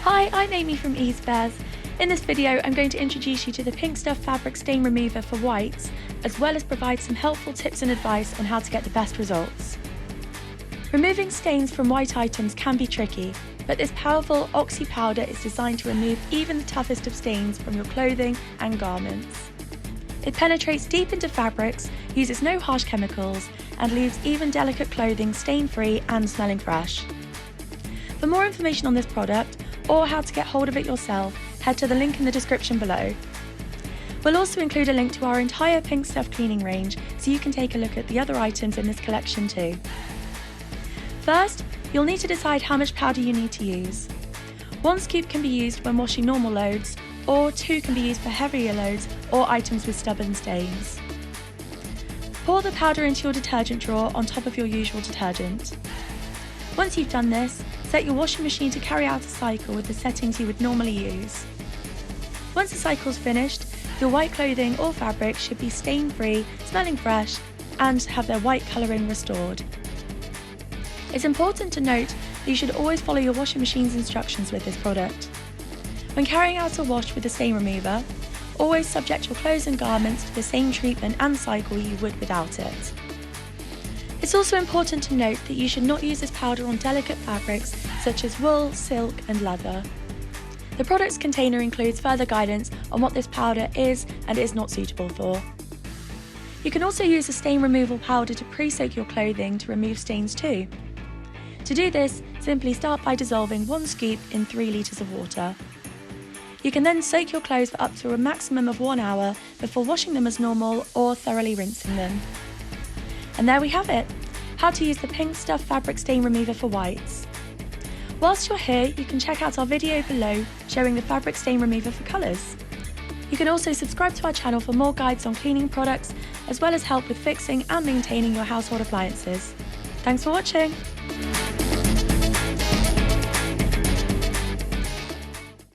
Hi, I'm Amy from Easebears. In this video, I'm going to introduce you to the Pink Stuff Fabric Stain Remover for whites, as well as provide some helpful tips and advice on how to get the best results. Removing stains from white items can be tricky, but this powerful oxy powder is designed to remove even the toughest of stains from your clothing and garments. It penetrates deep into fabrics, uses no harsh chemicals, and leaves even delicate clothing stain-free and smelling fresh. For more information on this product, or how to get hold of it yourself, head to the link in the description below. We'll also include a link to our entire Pink Stuff cleaning range so you can take a look at the other items in this collection too. First, you'll need to decide how much powder you need to use. 1 scoop can be used when washing normal loads, or 2 can be used for heavier loads or items with stubborn stains. Pour the powder into your detergent drawer on top of your usual detergent. Once you've done this, set your washing machine to carry out a cycle with the settings you would normally use. Once the cycle's finished, your white clothing or fabric should be stain-free, smelling fresh, and have their white colouring restored. It's important to note that you should always follow your washing machine's instructions with this product. When carrying out a wash with the stain remover, always subject your clothes and garments to the same treatment and cycle you would without it. It's also important to note that you should not use this powder on delicate fabrics such as wool, silk and leather. The product's container includes further guidance on what this powder is and is not suitable for. You can also use a stain removal powder to pre-soak your clothing to remove stains too. To do this, simply start by dissolving 1 scoop in 3 litres of water. You can then soak your clothes for up to a maximum of 1 hour before washing them as normal or thoroughly rinsing them. And there we have it, how to use the Pink Stuff Fabric Stain Remover for whites. Whilst you're here, you can check out our video below showing the fabric stain remover for colours. You can also subscribe to our channel for more guides on cleaning products, as well as help with fixing and maintaining your household appliances. Thanks for watching!